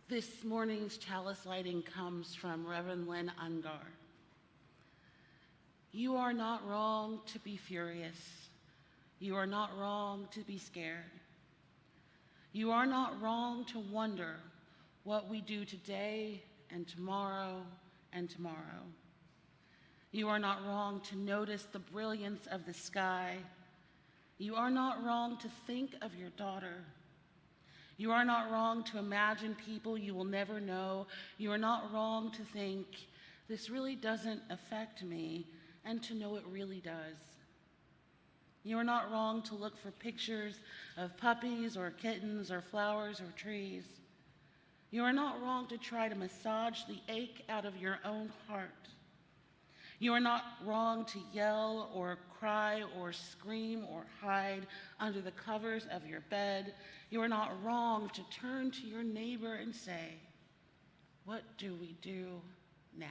This morning's chalice lighting comes from Reverend Lynn Ungar. You are not wrong to be furious. You are not wrong to be scared. You are not wrong to wonder what we do today and tomorrow and tomorrow. You are not wrong to notice the brilliance of the sky. You are not wrong to think of your daughter. You are not wrong to imagine people you will never know. You are not wrong to think, this really doesn't affect me, and to know it really does. You are not wrong to look for pictures of puppies or kittens or flowers or trees. You are not wrong to try to massage the ache out of your own heart. You are not wrong to yell or cry or scream or hide under the covers of your bed. You are not wrong to turn to your neighbor and say, what do we do now?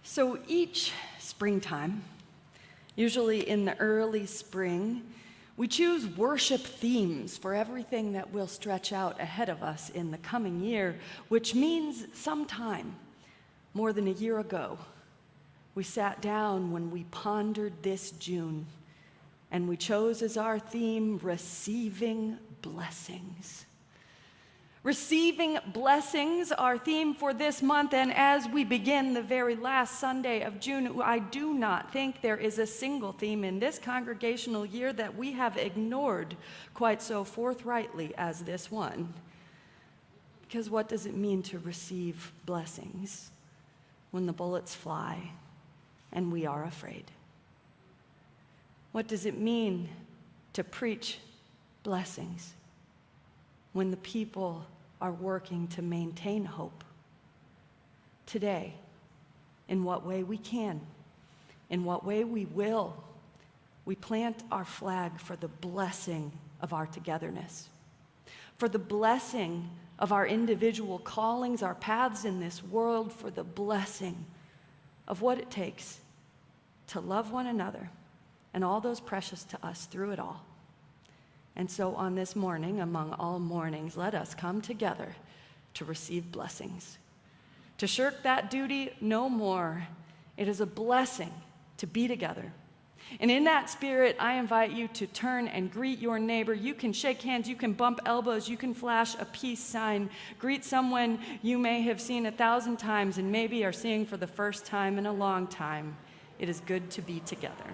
So each springtime, usually in the early spring, we choose worship themes for everything that will stretch out ahead of us in the coming year, which means sometime more than a year ago, we sat down when we pondered this June, and we chose as our theme, receiving blessings. Receiving blessings, our theme for this month, and as we begin the very last Sunday of June, I do not think there is a single theme in this congregational year that we have ignored quite so forthrightly as this one. Because what does it mean to receive blessings when the bullets fly and we are afraid? What does it mean to preach blessings when the people are working to maintain hope? Today, in what way we can, in what way we will, we plant our flag for the blessing of our togetherness, for the blessing of our individual callings, our paths in this world, for the blessing of what it takes to love one another and all those precious to us through it all. And so on this morning, among all mornings, let us come together to receive blessings. To shirk that duty no more. It is a blessing to be together. And in that spirit, I invite you to turn and greet your neighbor. You can shake hands, you can bump elbows, you can flash a peace sign. Greet someone you may have seen 1,000 times and maybe are seeing for the first time in a long time. It is good to be together.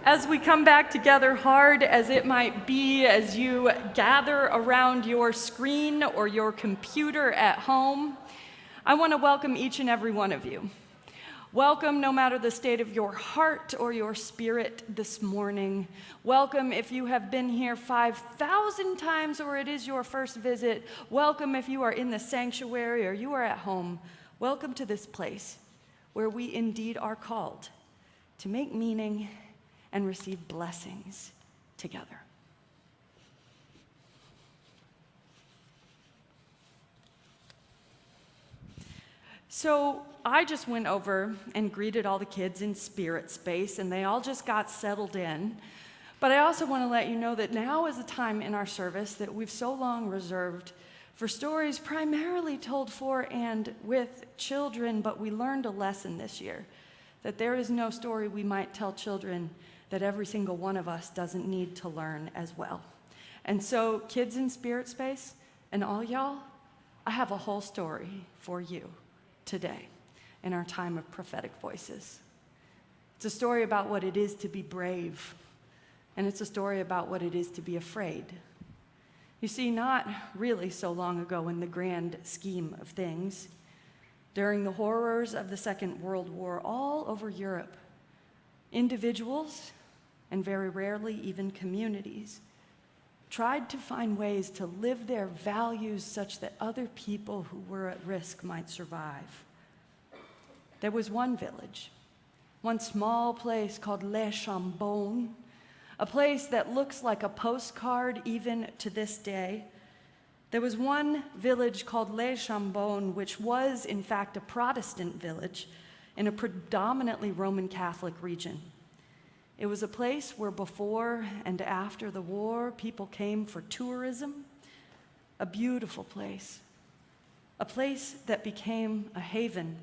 As we come back together, hard as it might be, as you gather around your screen or your computer at home, I want to welcome each and every one of you. Welcome no matter the state of your heart or your spirit this morning. Welcome if you have been here 5,000 times or it is your first visit. Welcome if you are in the sanctuary or you are at home. Welcome to this place where we indeed are called to make meaning and receive blessings together. So I just went over and greeted all the kids in Spirit Space, and they all just got settled in. But I also want to let you know that now is a time in our service that we've so long reserved for stories primarily told for and with children, but we learned a lesson this year, that there is no story we might tell children that every single one of us doesn't need to learn as well. And so, kids in Spirit Space, and all y'all, I have a whole story for you today in our time of prophetic voices. It's a story about what it is to be brave, and it's a story about what it is to be afraid. You see, not really so long ago in the grand scheme of things, during the horrors of the Second World War all over Europe, individuals, and very rarely even communities, tried to find ways to live their values such that other people who were at risk might survive. There was one village, one small place called Chambon, a place that looks like a postcard even to this day. There was one village called Chambon, which was in fact a Protestant village in a predominantly Roman Catholic region. It was a place where before and after the war, people came for tourism, a beautiful place, a place that became a haven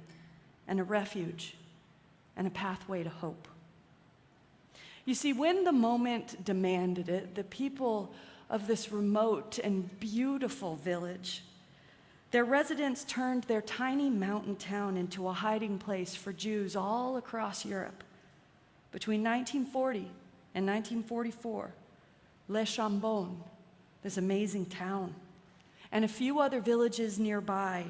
and a refuge and a pathway to hope. You see, when the moment demanded it, the people of this remote and beautiful village, their residents turned their tiny mountain town into a hiding place for Jews all across Europe. Between 1940 and 1944, Chambon, this amazing town, and a few other villages nearby,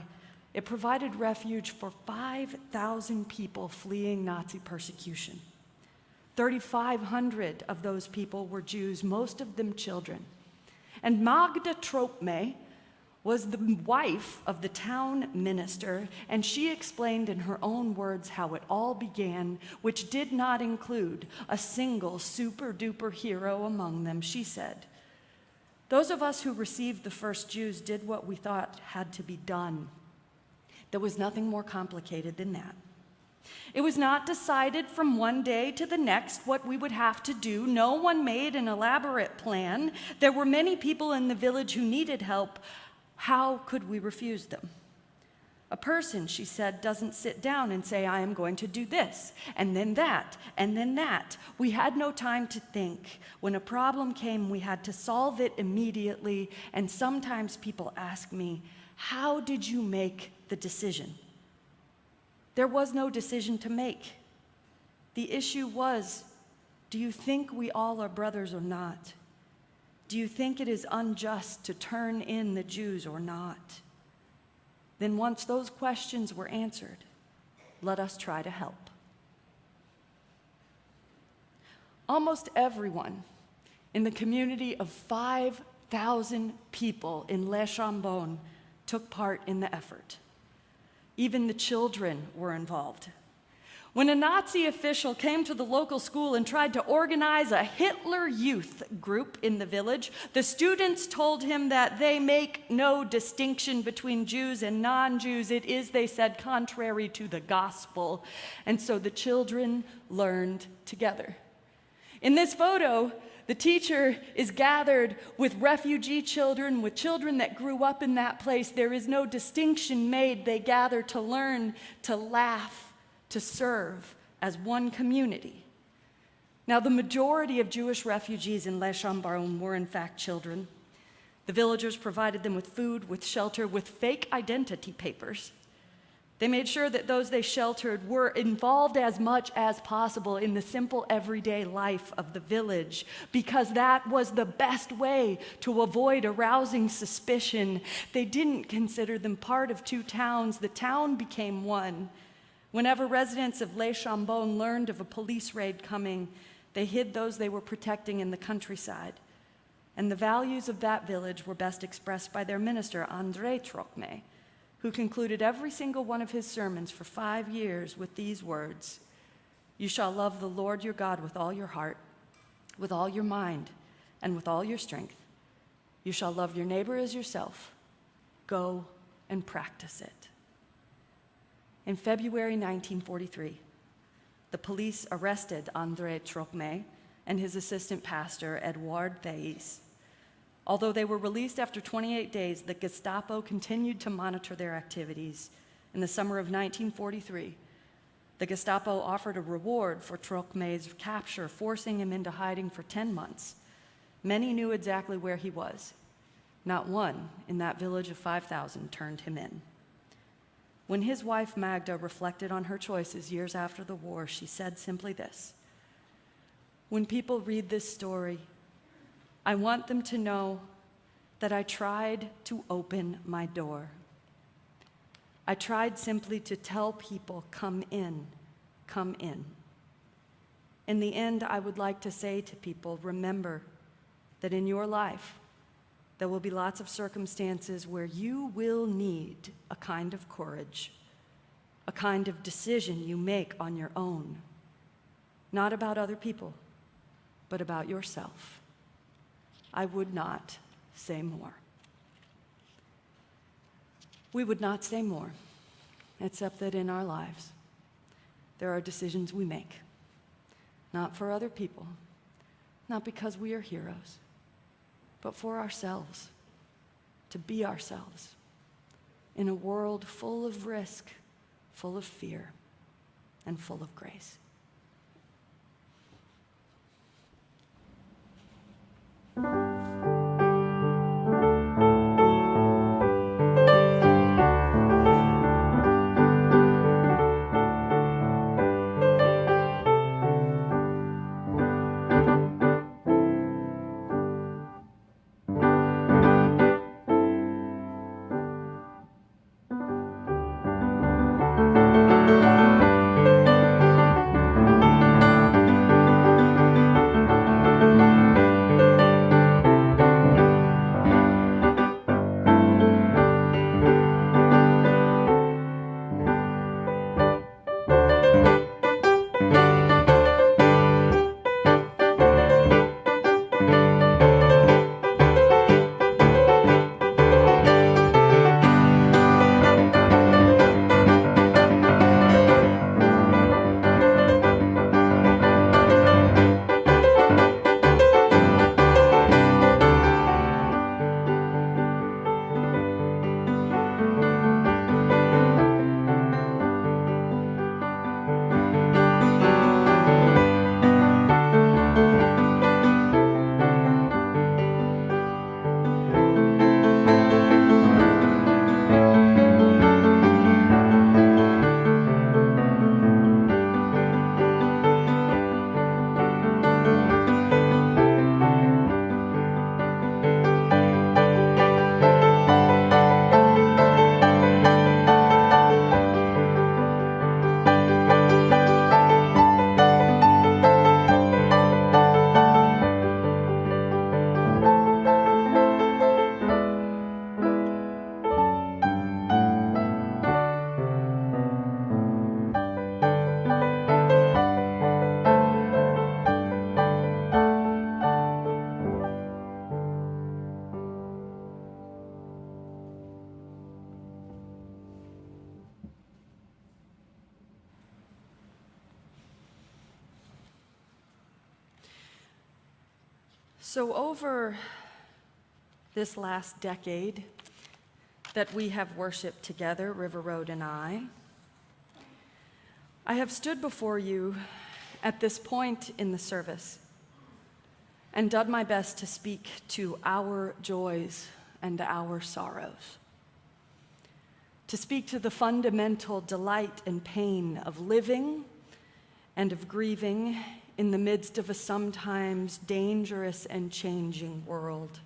it provided refuge for 5,000 people fleeing Nazi persecution. 3,500 of those people were Jews, most of them children. And Magda Tropme was the wife of the town minister, and she explained in her own words how it all began, which did not include a single super-duper hero among them. She said, "Those of us who received the first Jews did what we thought had to be done. There was nothing more complicated than that. It was not decided from one day to the next what we would have to do. No one made an elaborate plan. There were many people in the village who needed help. How could we refuse them? A person," she said, "doesn't sit down and say, 'I am going to do this, and then that, and then that.' We had no time to think. When a problem came, we had to solve it immediately, and sometimes people ask me, 'How did you make the decision?' There was no decision to make. The issue was, do you think we all are brothers or not? Do you think it is unjust to turn in the Jews or not? Then once those questions were answered, let us try to help." Almost everyone in the community of 5,000 people in Chambon took part in the effort. Even the children were involved. When a Nazi official came to the local school and tried to organize a Hitler Youth group in the village, the students told him that they make no distinction between Jews and non-Jews. It is, they said, contrary to the gospel. And so the children learned together. In this photo, the teacher is gathered with refugee children, with children that grew up in that place. There is no distinction made. They gather to learn, to laugh, to serve as one community. Now, the majority of Jewish refugees in Chambon were in fact children. The villagers provided them with food, with shelter, with fake identity papers. They made sure that those they sheltered were involved as much as possible in the simple everyday life of the village, because that was the best way to avoid arousing suspicion. They didn't consider them part of two towns. The town became one. Whenever residents of Les Chambon learned of a police raid coming, they hid those they were protecting in the countryside. And the values of that village were best expressed by their minister, André Trocmé, who concluded every single one of his sermons for 5 years with these words: "You shall love the Lord your God with all your heart, with all your mind, and with all your strength. You shall love your neighbor as yourself. Go and practice it." In February 1943, the police arrested André Trocmé and his assistant pastor, Edouard Thais. Although they were released after 28 days, the Gestapo continued to monitor their activities. In the summer of 1943, the Gestapo offered a reward for Trocmé's capture, forcing him into hiding for 10 months. Many knew exactly where he was. Not one in that village of 5,000 turned him in. When his wife Magda reflected on her choices years after the war, she said simply this: "When people read this story, I want them to know that I tried to open my door. I tried simply to tell people, come in, come in. In the end, I would like to say to people, remember that in your life, there will be lots of circumstances where you will need a kind of courage, a kind of decision you make on your own, not about other people, but about yourself. I would not say more." We would not say more, except that in our lives, there are decisions we make, not for other people, not because we are heroes, but for ourselves, to be ourselves in a world full of risk, full of fear, and full of grace. So over this last decade that we have worshiped together, River Road and I have stood before you at this point in the service and done my best to speak to our joys and our sorrows, to speak to the fundamental delight and pain of living and of grieving in the midst of a sometimes dangerous and changing world.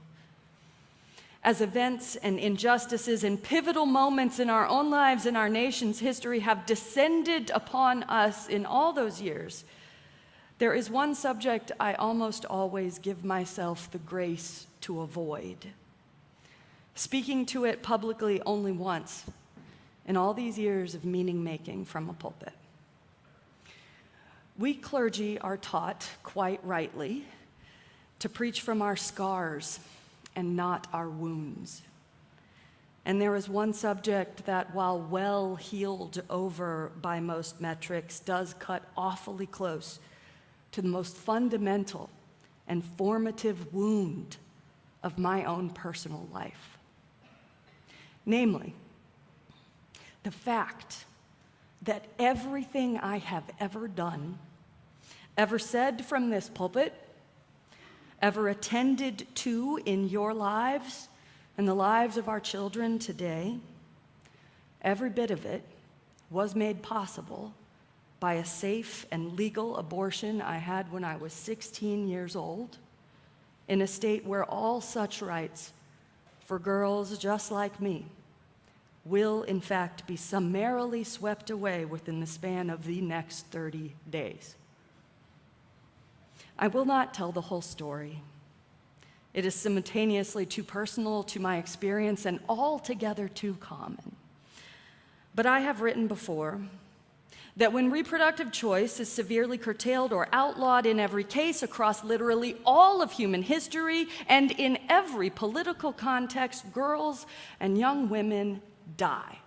As events and injustices and pivotal moments in our own lives and our nation's history have descended upon us in all those years, there is one subject I almost always give myself the grace to avoid. Speaking to it publicly only once in all these years of meaning-making from a pulpit. We clergy are taught, quite rightly, to preach from our scars and not our wounds. And there is one subject that, while well healed over by most metrics, does cut awfully close to the most fundamental and formative wound of my own personal life. Namely, the fact that everything I have ever done, ever said from this pulpit, ever attended to in your lives and the lives of our children today, every bit of it was made possible by a safe and legal abortion I had when I was 16 years old, in a state where all such rights for girls just like me will, in fact, be summarily swept away within the span of the next 30 days. I will not tell the whole story. It is simultaneously too personal to my experience and altogether too common. But I have written before that when reproductive choice is severely curtailed or outlawed in every case across literally all of human history and in every political context, girls and young women die.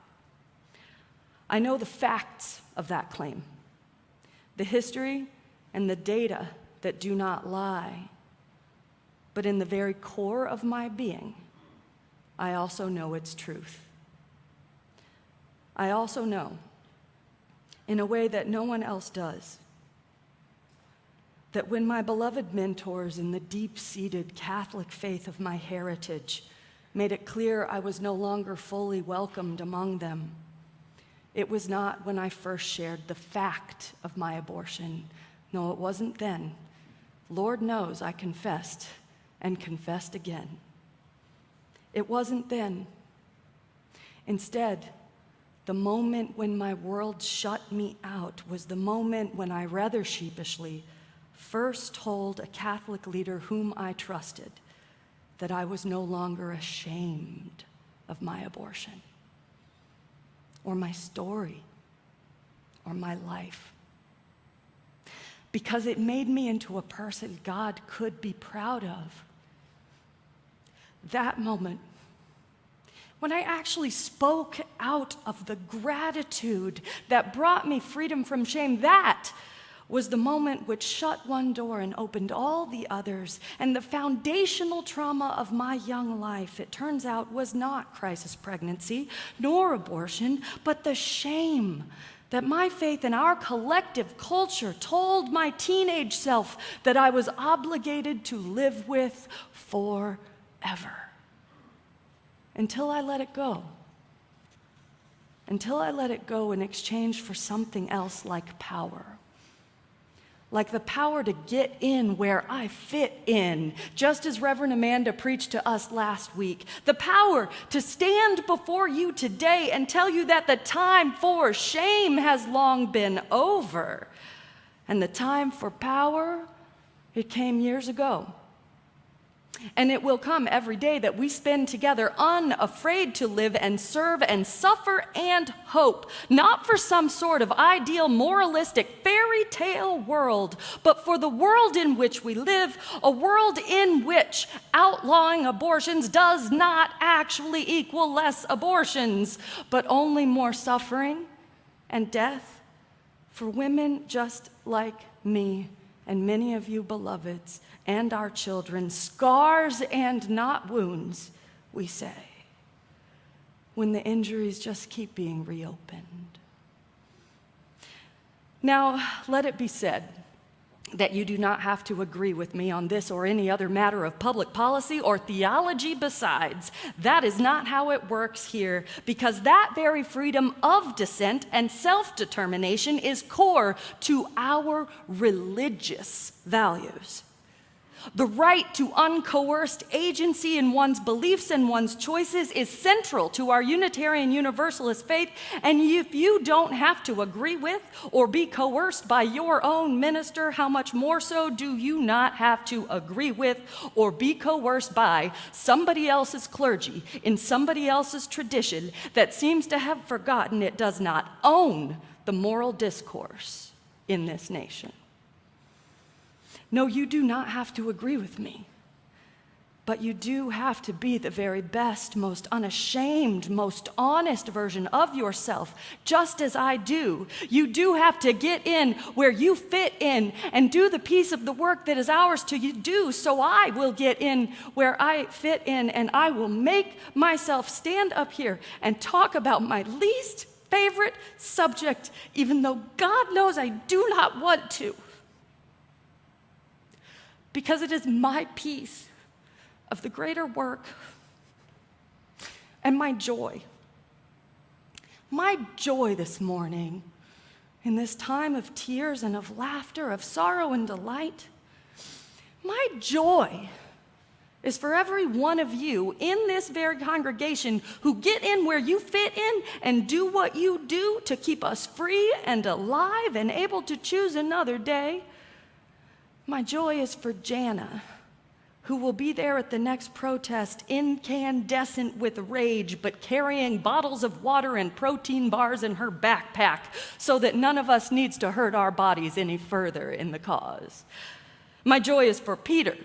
I know the facts of that claim, the history and the data that do not lie. But in the very core of my being, I also know its truth. I also know, in a way that no one else does, that when my beloved mentors in the deep-seated Catholic faith of my heritage made it clear I was no longer fully welcomed among them, it was not when I first shared the fact of my abortion. No, it wasn't then. Lord knows I confessed and confessed again. It wasn't then. Instead, the moment when my world shut me out was the moment when I rather sheepishly first told a Catholic leader whom I trusted that I was no longer ashamed of my abortion, or my story, or my life. Because it made me into a person God could be proud of. That moment, when I actually spoke out of the gratitude that brought me freedom from shame, that was the moment which shut one door and opened all the others. And the foundational trauma of my young life, it turns out, was not crisis pregnancy, nor abortion, but the shame that my faith in our collective culture told my teenage self that I was obligated to live with forever. Until I let it go. Until I let it go in exchange for something else like power. Like the power to get in where I fit in, just as Reverend Amanda preached to us last week. The power to stand before you today and tell you that the time for shame has long been over. And the time for power, it came years ago. And it will come every day that we spend together unafraid to live and serve and suffer and hope, not for some sort of ideal, moralistic, fairy tale world, but for the world in which we live, a world in which outlawing abortions does not actually equal less abortions, but only more suffering and death for women just like me and many of you beloveds and our children, scars and not wounds, we say, when the injuries just keep being reopened. Now, let it be said, that you do not have to agree with me on this or any other matter of public policy or theology besides. That is not how it works here, because that very freedom of dissent and self-determination is core to our religious values. The right to uncoerced agency in one's beliefs and one's choices is central to our Unitarian Universalist faith, and if you don't have to agree with or be coerced by your own minister, how much more so do you not have to agree with or be coerced by somebody else's clergy in somebody else's tradition that seems to have forgotten it does not own the moral discourse in this nation? No, you do not have to agree with me, but you do have to be the very best, most unashamed, most honest version of yourself, just as I do. You do have to get in where you fit in and do the piece of the work that is ours to do, so I will get in where I fit in, and I will make myself stand up here and talk about my least favorite subject, even though God knows I do not want to. Because it is my piece of the greater work and my joy. My joy this morning, in this time of tears and of laughter, of sorrow and delight, my joy is for every one of you in this very congregation who get in where you fit in and do what you do to keep us free and alive and able to choose another day. My joy is for Jana, who will be there at the next protest, incandescent with rage, but carrying bottles of water and protein bars in her backpack so that none of us needs to hurt our bodies any further in the cause. My joy is for Peter,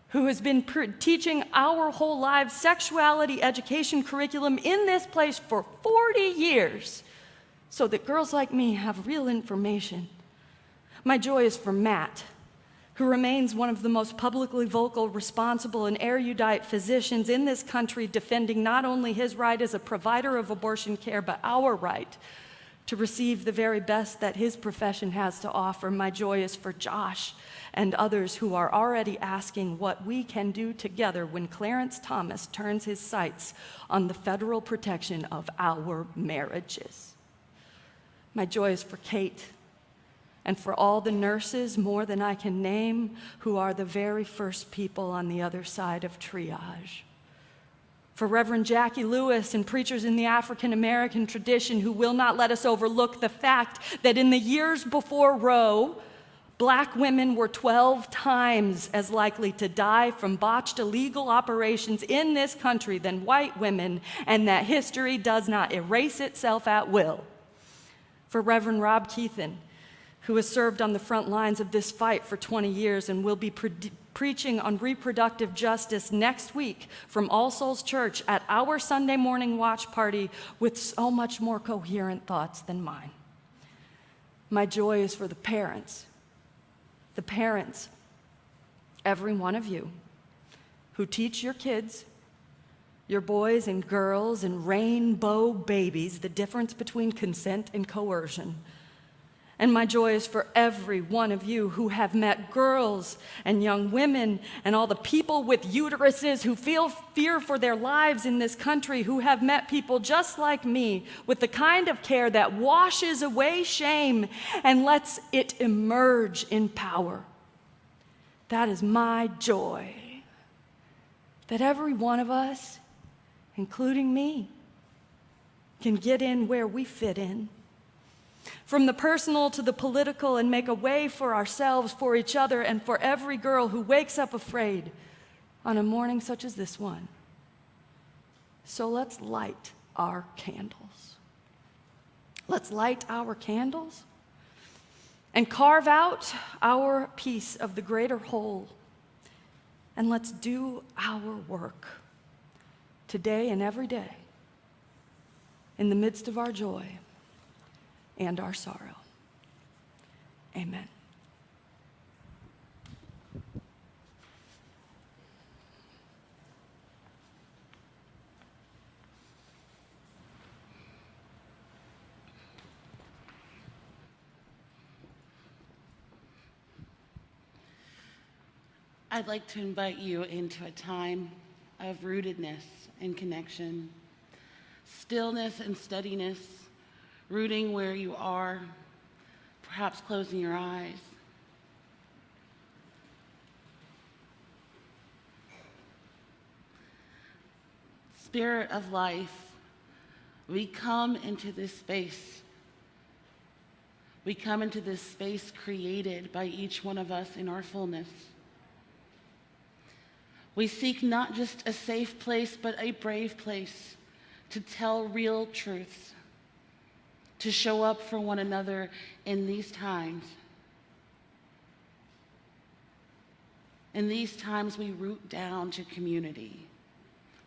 who has been teaching our whole lives sexuality education curriculum in this place for 40 years so that girls like me have real information. My joy is for Matt, who remains one of the most publicly vocal, responsible, and erudite physicians in this country, defending not only his right as a provider of abortion care, but our right to receive the very best that his profession has to offer. My joy is for Josh and others who are already asking what we can do together when Clarence Thomas turns his sights on the federal protection of our marriages. My joy is for Kate, and for all the nurses, more than I can name, who are the very first people on the other side of triage. For Reverend Jackie Lewis and preachers in the African American tradition who will not let us overlook the fact that in the years before Roe, Black women were 12 times as likely to die from botched illegal operations in this country than white women, and that history does not erase itself at will. For Reverend Rob Keithan, who has served on the front lines of this fight for 20 years and will be preaching on reproductive justice next week from All Souls Church at our Sunday morning watch party with so much more coherent thoughts than mine. My joy is for the parents, every one of you, who teach your kids, your boys and girls and rainbow babies, the difference between consent and coercion. And my joy is for every one of you who have met girls and young women and all the people with uteruses who feel fear for their lives in this country, who have met people just like me with the kind of care that washes away shame and lets it emerge in power. That is my joy, that every one of us, including me, can get in where we fit in. From the personal to the political, and make a way for ourselves, for each other, and for every girl who wakes up afraid on a morning such as this one. So let's light our candles. Let's light our candles and carve out our piece of the greater whole. And let's do our work today and every day in the midst of our joy and our sorrow. Amen. I'd like to invite you into a time of rootedness and connection, stillness and steadiness, rooting where you are, perhaps closing your eyes. Spirit of life, we come into this space. We come into this space created by each one of us in our fullness. We seek not just a safe place, but a brave place to tell real truths, to show up for one another in these times. In these times, we root down to community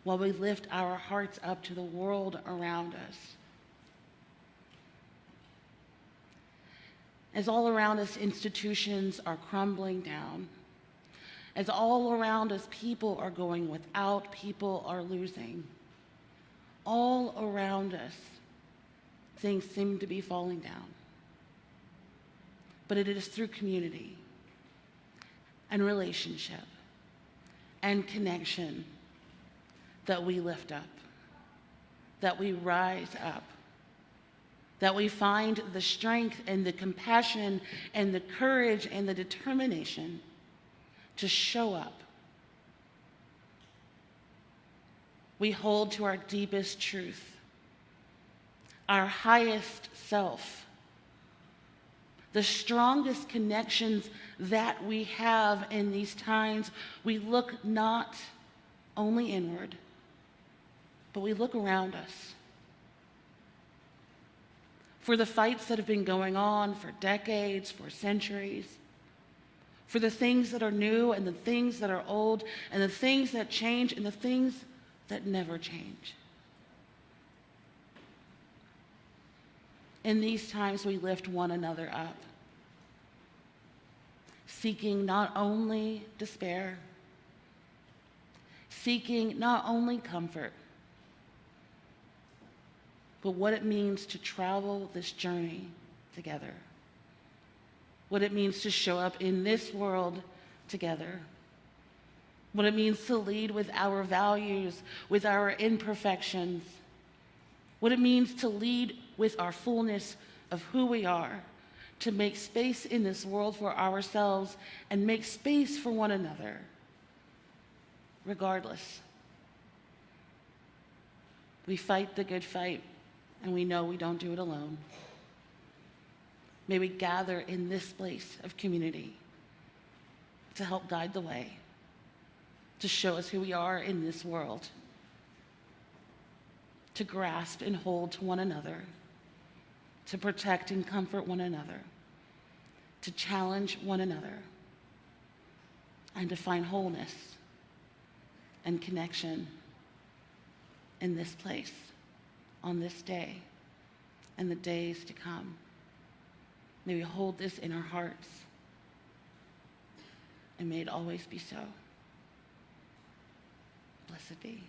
while we lift our hearts up to the world around us. As all around us institutions are crumbling down, as all around us people are going without, people are losing, all around us things seem to be falling down. But it is through community and relationship and connection that we lift up, that we rise up, that we find the strength and the compassion and the courage and the determination to show up. We hold to our deepest truth, our highest self, the strongest connections that we have in these times. We look not only inward, but we look around us. For the fights that have been going on for decades, for centuries, for the things that are new and the things that are old, and the things that change and the things that never change. In these times, we lift one another up, seeking not only despair, seeking not only comfort, but what it means to travel this journey together, what it means to show up in this world together, what it means to lead with our values, with our imperfections, what it means to lead with our fullness of who we are, to make space in this world for ourselves and make space for one another, regardless. We fight the good fight, and we know we don't do it alone. May we gather in this place of community to help guide the way, to show us who we are in this world, to grasp and hold to one another, to protect and comfort one another, to challenge one another, and to find wholeness and connection in this place, on this day, and the days to come. May we hold this in our hearts, and may it always be so. Blessed be.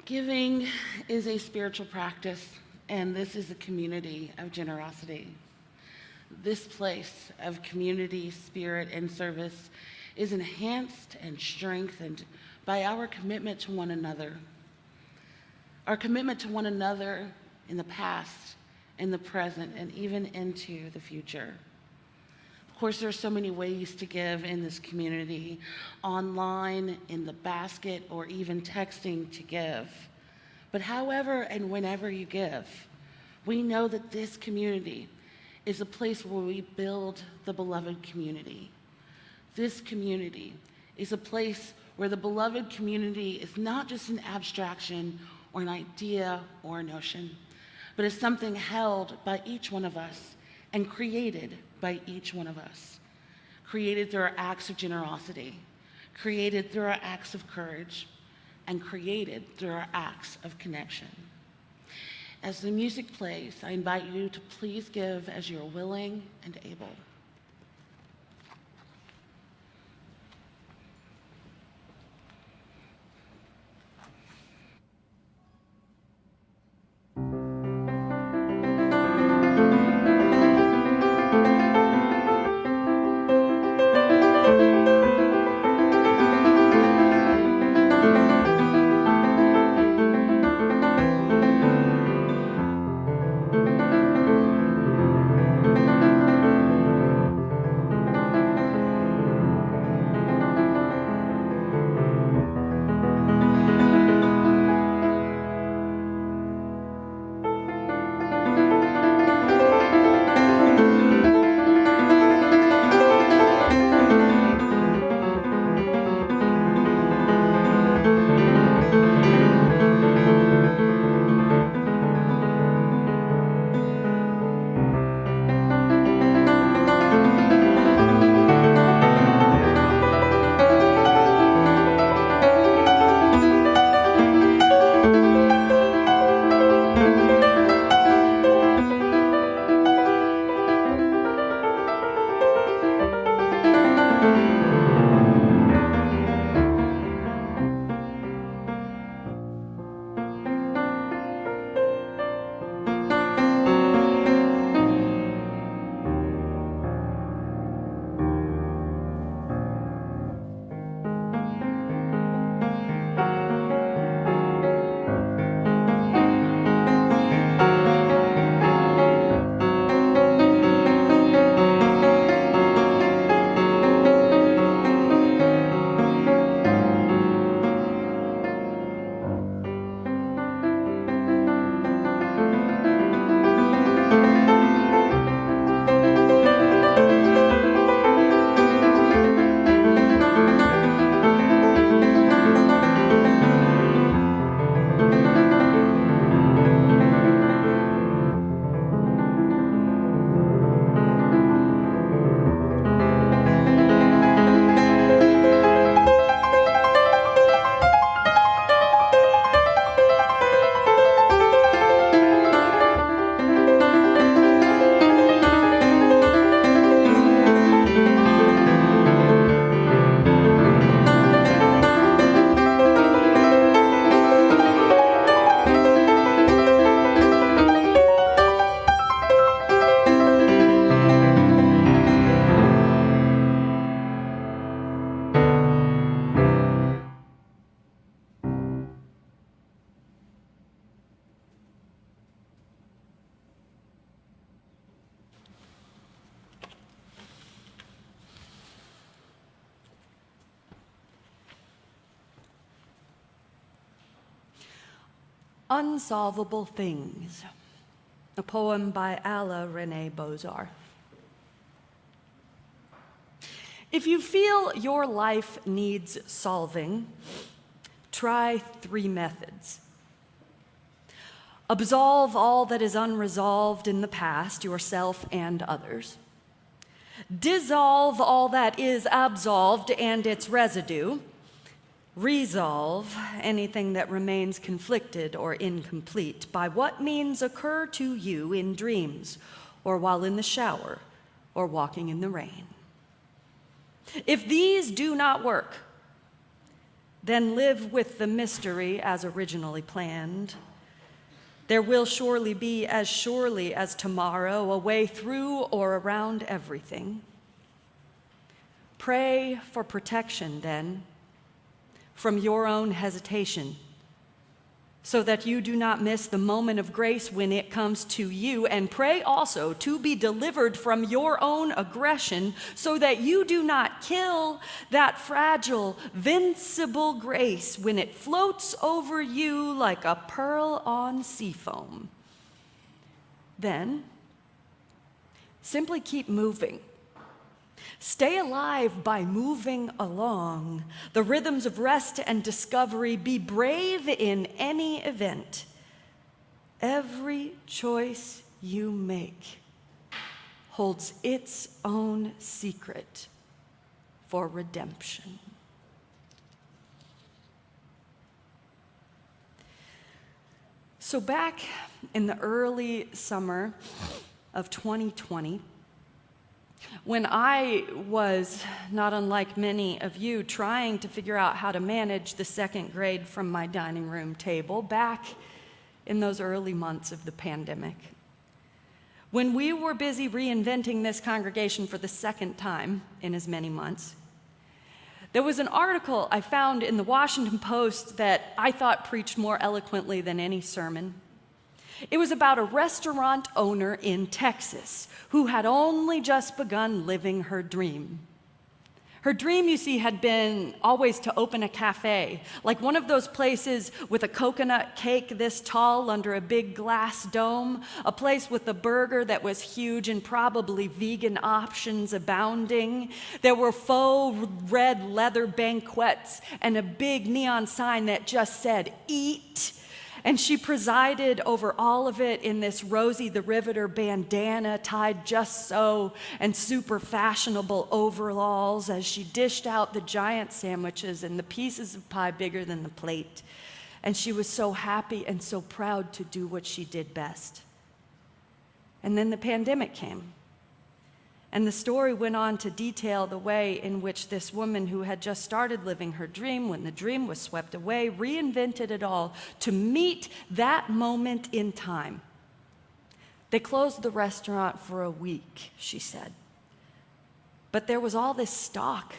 Giving is a spiritual practice, and this is a community of generosity. This place of community, spirit, and service is enhanced and strengthened by our commitment to one another. Our commitment to one another in the past, in the present, and even into the future. Of course, there are so many ways to give in this community, online, in the basket, or even texting to give. But however and whenever you give, we know that this community is a place where we build the beloved community. This community is a place where the beloved community is not just an abstraction or an idea or a notion, but is something held by each one of us and created by each one of us. Created through our acts of generosity, created through our acts of courage, and created through our acts of connection. As the music plays, I invite you to please give as you are willing and able. Unsolvable Things, a poem by Alla Renee Bozar. If you feel your life needs solving, try 3 methods. Absolve all that is unresolved in the past, yourself and others. Dissolve all that is absolved and its residue. Resolve anything that remains conflicted or incomplete by what means occur to you in dreams, or while in the shower, or walking in the rain. If these do not work, then live with the mystery as originally planned. There will surely be, as surely as tomorrow, a way through or around everything. Pray for protection, then, from your own hesitation, so that you do not miss the moment of grace when it comes to you, and pray also to be delivered from your own aggression, so that you do not kill that fragile, vincible grace when it floats over you like a pearl on sea foam. Then, simply keep moving. Stay alive by moving along the rhythms of rest and discovery. Be brave in any event. Every choice you make holds its own secret for redemption. So back in the early summer of 2020, when I was, not unlike many of you, trying to figure out how to manage the second grade from my dining room table back in those early months of the pandemic, when we were busy reinventing this congregation for the second time in as many months, there was an article I found in the Washington Post that I thought preached more eloquently than any sermon. It was about a restaurant owner in Texas who had only just begun living her dream. Her dream, you see, had been always to open a cafe, like one of those places with a coconut cake this tall under a big glass dome, a place with a burger that was huge and probably vegan options abounding. There were faux red leather banquettes and a big neon sign that just said, "Eat." And she presided over all of it in this Rosie the Riveter bandana tied just so and super fashionable overalls as she dished out the giant sandwiches and the pieces of pie bigger than the plate. And she was so happy and so proud to do what she did best. And then the pandemic came. And the story went on to detail the way in which this woman who had just started living her dream when the dream was swept away reinvented it all to meet that moment in time. They closed the restaurant for a week, she said. But there was all this stock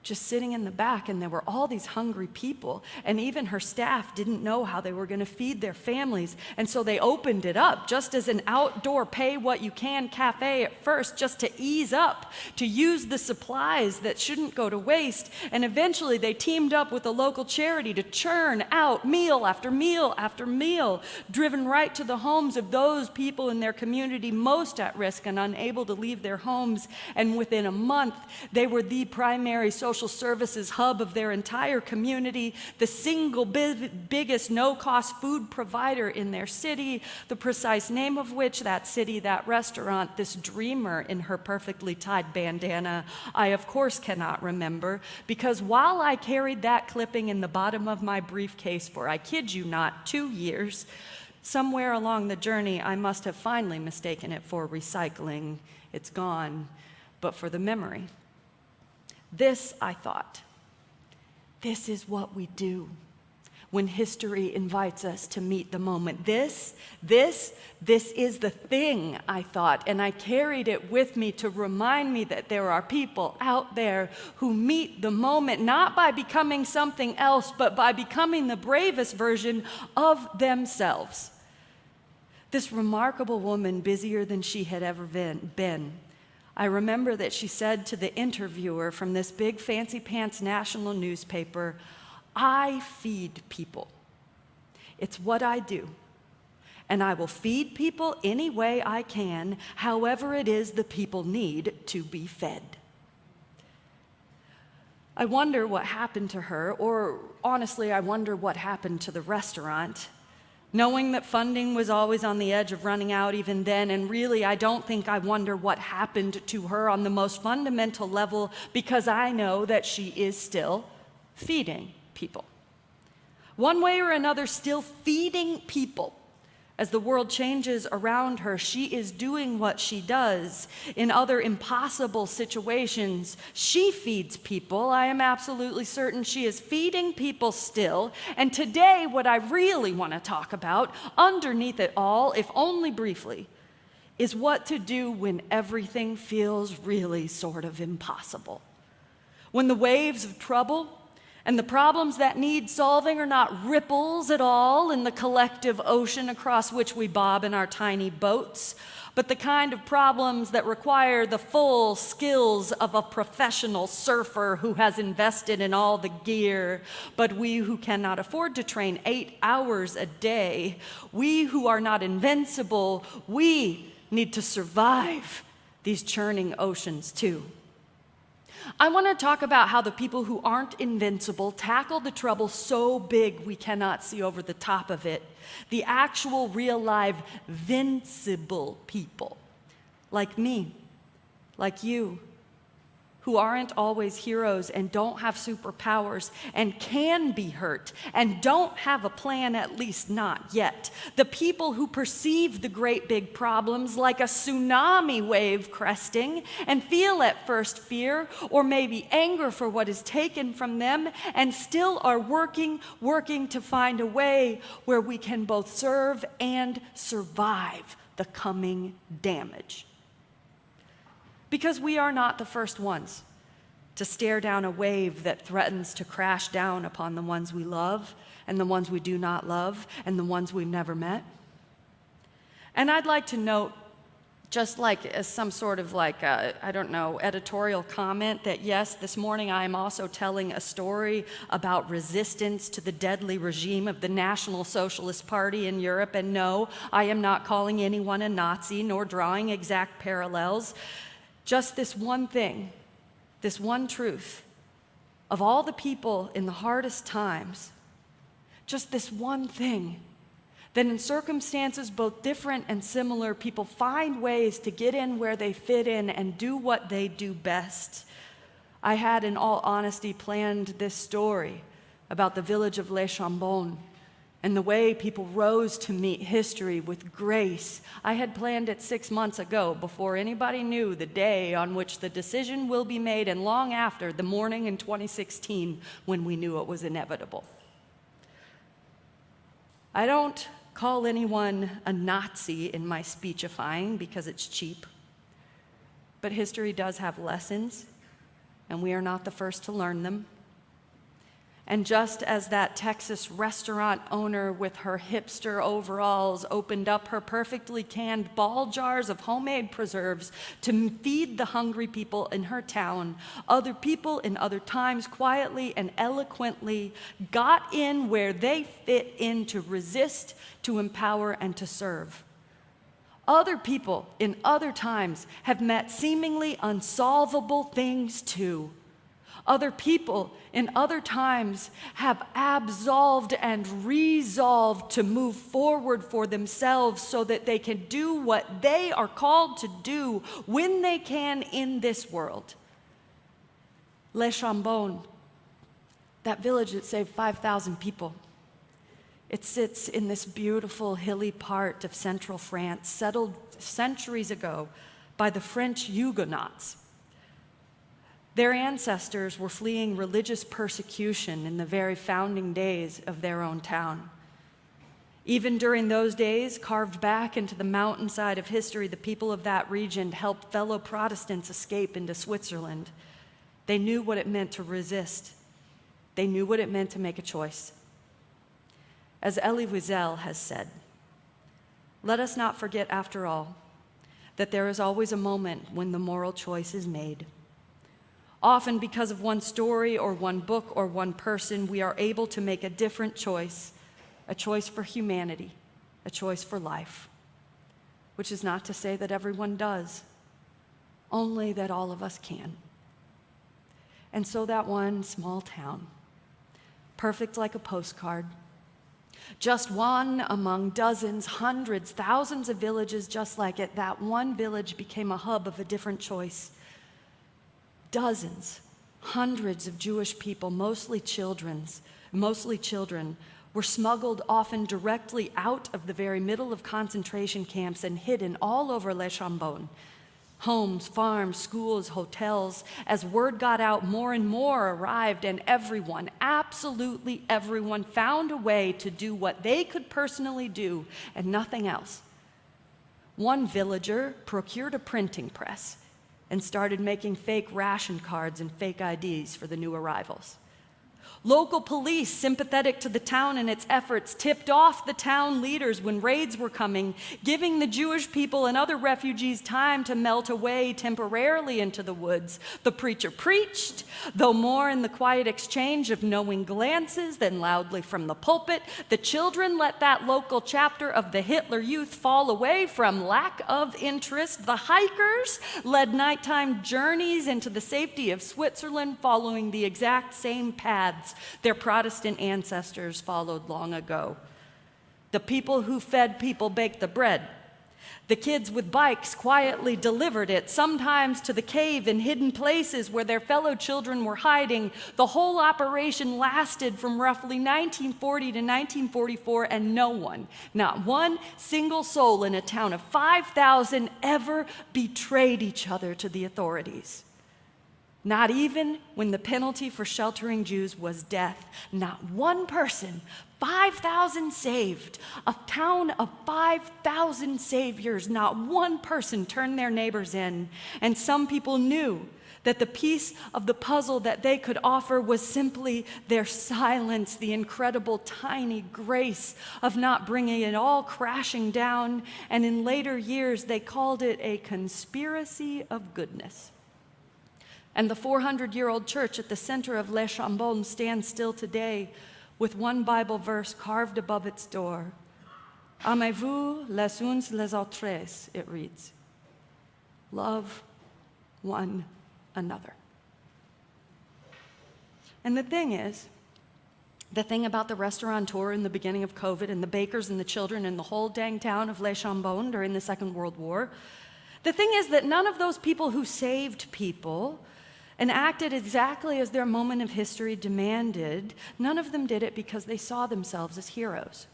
just sitting in the back, and there were all these hungry people, and even her staff didn't know how they were going to feed their families, and so they opened it up just as an outdoor pay-what-you-can cafe at first, just to ease up, to use the supplies that shouldn't go to waste, and eventually they teamed up with a local charity to churn out meal after meal after meal, driven right to the homes of those people in their community most at risk and unable to leave their homes, and within a month, they were the primary social services hub of their entire community, the single biggest no-cost food provider in their city, the precise name of which, that city, that restaurant, this dreamer in her perfectly tied bandana, I of course cannot remember, because while I carried that clipping in the bottom of my briefcase for, I kid you not, 2 years, somewhere along the journey I must have finally mistaken it for recycling. It's gone, but for the memory. This, I thought, this is what we do when history invites us to meet the moment. This is the thing, I thought, and I carried it with me to remind me that there are people out there who meet the moment not by becoming something else, but by becoming the bravest version of themselves. This remarkable woman, busier than she had ever been. I remember that she said to the interviewer from this big fancy pants national newspaper, "I feed people. It's what I do. And I will feed people any way I can, however it is the people need to be fed." I wonder what happened to her, or honestly, I wonder what happened to the restaurant. Knowing that funding was always on the edge of running out even then, and really I don't think I wonder what happened to her on the most fundamental level, because I know that she is still feeding people. One way or another, still feeding people As the world changes around her, she is doing what she does. In other impossible situations, she feeds people. I am absolutely certain she is feeding people still. And today, what I really want to talk about, underneath it all, if only briefly, is what to do when everything feels really sort of impossible. When the waves of trouble and the problems that need solving are not ripples at all in the collective ocean across which we bob in our tiny boats, but the kind of problems that require the full skills of a professional surfer who has invested in all the gear. But we who cannot afford to train 8 hours a day, we who are not invincible, we need to survive these churning oceans too. I want to talk about how the people who aren't invincible tackle the trouble so big we cannot see over the top of it. The actual, real, live, vincible people, like me, like you, who aren't always heroes and don't have superpowers and can be hurt and don't have a plan, at least not yet. The people who perceive the great big problems like a tsunami wave cresting and feel at first fear or maybe anger for what is taken from them and still are working to find a way where we can both serve and survive the coming damage. Because we are not the first ones to stare down a wave that threatens to crash down upon the ones we love and the ones we do not love and the ones we've never met. And I'd like to note, just like as some sort of editorial comment, that yes, this morning I am also telling a story about resistance to the deadly regime of the National Socialist Party in Europe. And no, I am not calling anyone a Nazi nor drawing exact parallels. Just this one thing, this one truth, of all the people in the hardest times, just this one thing, that in circumstances both different and similar, people find ways to get in where they fit in and do what they do best. I had, in all honesty, planned this story about the village of Chambon and the way people rose to meet history with grace. I had planned it 6 months ago, before anybody knew the day on which the decision will be made, and long after the morning in 2016 when we knew it was inevitable. I don't call anyone a Nazi in my speechifying because it's cheap, but history does have lessons, and we are not the first to learn them. And just as that Texas restaurant owner with her hipster overalls opened up her perfectly canned ball jars of homemade preserves to feed the hungry people in her town, other people in other times quietly and eloquently got in where they fit in to resist, to empower, and to serve. Other people in other times have met seemingly unsolvable things too. Other people in other times have absolved and resolved to move forward for themselves so that they can do what they are called to do when they can in this world. Chambon, that village that saved 5,000 people, it sits in this beautiful hilly part of central France, settled centuries ago by the French Huguenots. Their ancestors were fleeing religious persecution in the very founding days of their own town. Even during those days, carved back into the mountainside of history, the people of that region helped fellow Protestants escape into Switzerland. They knew what it meant to resist. They knew what it meant to make a choice. As Elie Wiesel has said, let us not forget, after all, that there is always a moment when the moral choice is made. Often because of one story or one book or one person, we are able to make a different choice, a choice for humanity, a choice for life, which is not to say that everyone does, only that all of us can. And so that one small town, perfect like a postcard, just one among dozens, hundreds, thousands of villages just like it, that one village became a hub of a different choice. Dozens, hundreds of Jewish people, mostly children, were smuggled often directly out of the very middle of concentration camps and hidden all over Le Chambon. Homes, farms, schools, hotels. As word got out, more and more arrived, and everyone, absolutely everyone, found a way to do what they could personally do and nothing else. One villager procured a printing press and started making fake ration cards and fake IDs for the new arrivals. Local police, sympathetic to the town and its efforts, tipped off the town leaders when raids were coming, giving the Jewish people and other refugees time to melt away temporarily into the woods. The preacher preached, though more in the quiet exchange of knowing glances than loudly from the pulpit. The children let that local chapter of the Hitler Youth fall away from lack of interest. The hikers led nighttime journeys into the safety of Switzerland, following the exact same paths their Protestant ancestors followed long ago. The people who fed people baked the bread. The kids with bikes quietly delivered it, sometimes to the cave in hidden places where their fellow children were hiding. The whole operation lasted from roughly 1940 to 1944, and no one, not one single soul in a town of 5,000 ever betrayed each other to the authorities. Not even when the penalty for sheltering Jews was death. Not one person. 5,000 saved. A town of 5,000 saviors. Not one person turned their neighbors in. And some people knew that the piece of the puzzle that they could offer was simply their silence, the incredible tiny grace of not bringing it all crashing down. And in later years, they called it a conspiracy of goodness. And the 400-year-old church at the center of Le Chambon stands still today with one Bible verse carved above its door. Aimez-vous les uns les autres, it reads. Love one another. And the thing about the restaurateur in the beginning of COVID and the bakers and the children and the whole dang town of Le Chambon during the Second World War, the thing is that none of those people who saved people and acted exactly as their moment of history demanded, none of them did it because they saw themselves as heroes.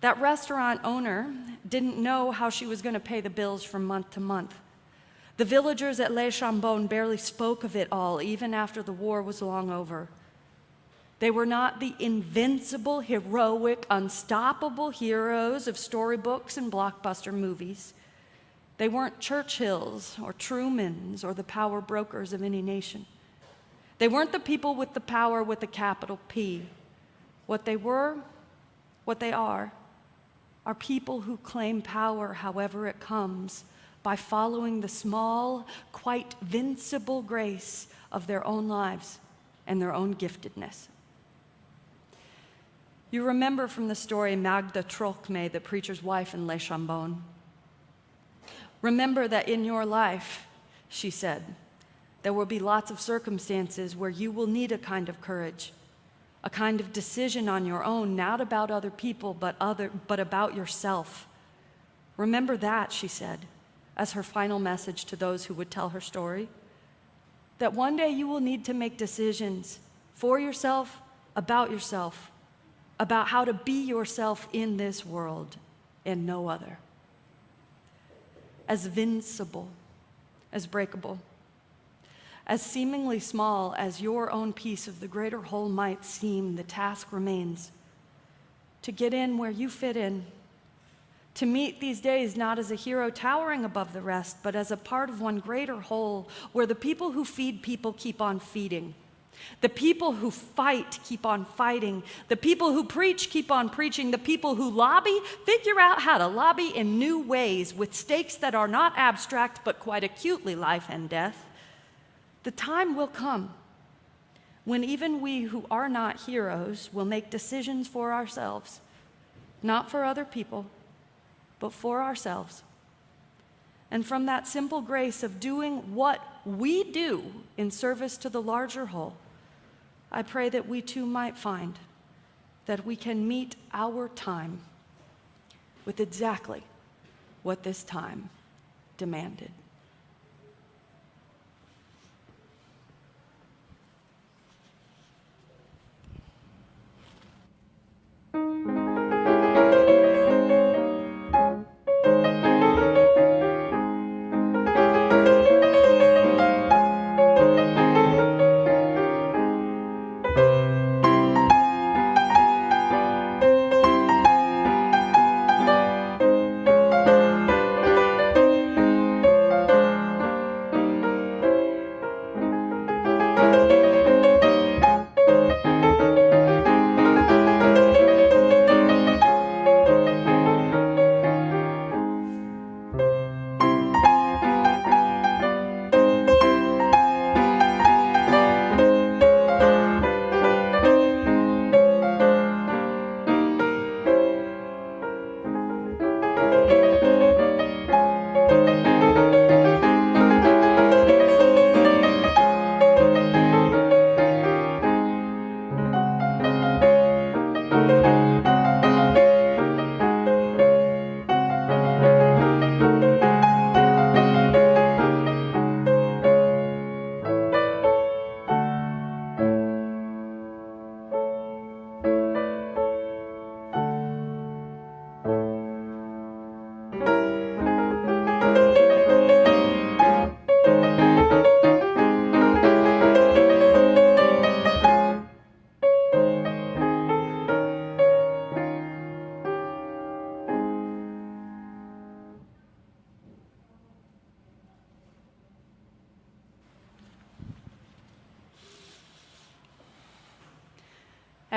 That restaurant owner didn't know how she was going to pay the bills from month to month. The villagers at Le Chambon barely spoke of it all, even after the war was long over. They were not the invincible, heroic, unstoppable heroes of storybooks and blockbuster movies. They weren't Churchills or Trumans or the power brokers of any nation. They weren't the people with the power with a capital P. What they were, what they are people who claim power however it comes by following the small, quite vincible grace of their own lives and their own giftedness. You remember from the story Magda Trocmé, the preacher's wife in Le Chambon. Remember that in your life, she said, there will be lots of circumstances where you will need a kind of courage, a kind of decision on your own, not about other people, but about yourself. Remember that, she said, as her final message to those who would tell her story, that one day you will need to make decisions for yourself, about how to be yourself in this world and no other. As vincible, as breakable, as seemingly small as your own piece of the greater whole might seem, the task remains to get in where you fit in, to meet these days not as a hero towering above the rest, but as a part of one greater whole, where the people who feed people keep on feeding. The people who fight keep on fighting. The people who preach keep on preaching. The people who lobby figure out how to lobby in new ways with stakes that are not abstract but quite acutely life and death. The time will come when even we who are not heroes will make decisions for ourselves, not for other people, but for ourselves. And from that simple grace of doing what we do in service to the larger whole, I pray that we too might find that we can meet our time with exactly what this time demanded.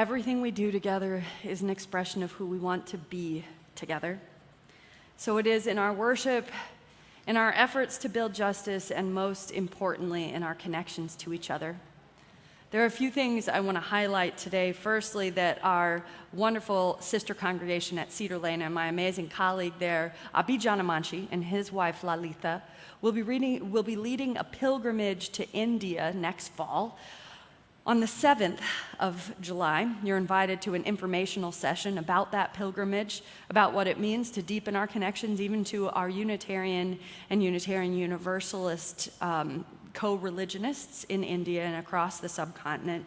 Everything we do together is an expression of who we want to be together. So it is in our worship, in our efforts to build justice, and most importantly, in our connections to each other. There are a few things I want to highlight today. Firstly, that our wonderful sister congregation at Cedar Lane and my amazing colleague there, Abhi Janamanchi, and his wife Lalitha, will be leading a pilgrimage to India next fall. On the 7th of July, you're invited to an informational session about that pilgrimage, about what it means to deepen our connections even to our Unitarian and Unitarian Universalist co-religionists in India and across the subcontinent.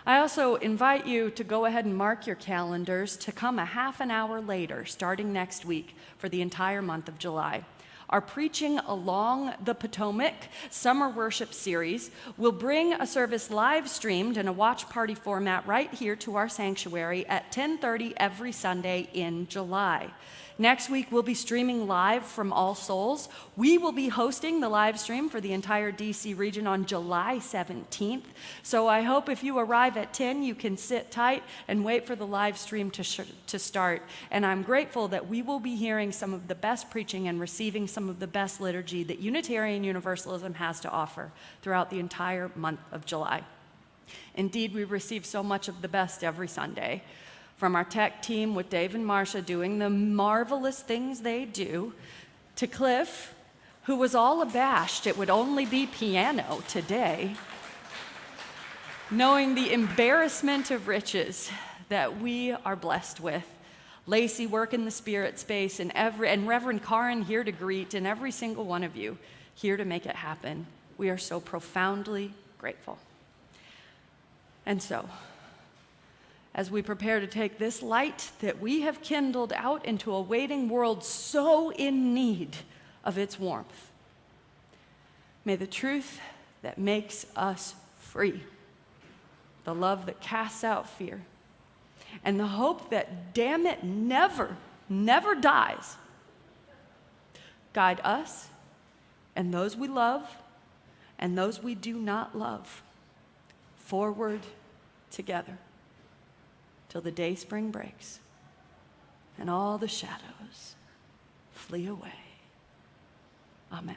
I also invite you to go ahead and mark your calendars to come a half an hour later, starting next week, for the entire month of July. Our Preaching Along the Potomac summer worship series will bring a service live streamed in a watch party format right here to our sanctuary at 10:30 every Sunday in July. Next week, we'll be streaming live from All Souls. We will be hosting the live stream for the entire DC region on July 17th. So I hope if you arrive at 10, you can sit tight and wait for the live stream to start. And I'm grateful that we will be hearing some of the best preaching and receiving some of the best liturgy that Unitarian Universalism has to offer throughout the entire month of July. Indeed, we receive so much of the best every Sunday. From our tech team with Dave and Marcia doing the marvelous things they do, to Cliff, who was all abashed it would only be piano today, knowing the embarrassment of riches that we are blessed with. Lacey working the spirit space, and Reverend Karin here to greet, and every single one of you here to make it happen. We are so profoundly grateful. And so, as we prepare to take this light that we have kindled out into a waiting world so in need of its warmth, may the truth that makes us free, the love that casts out fear, and the hope that, damn it, never dies, guide us and those we love and those we do not love forward together till the day spring breaks and all the shadows flee away. Amen.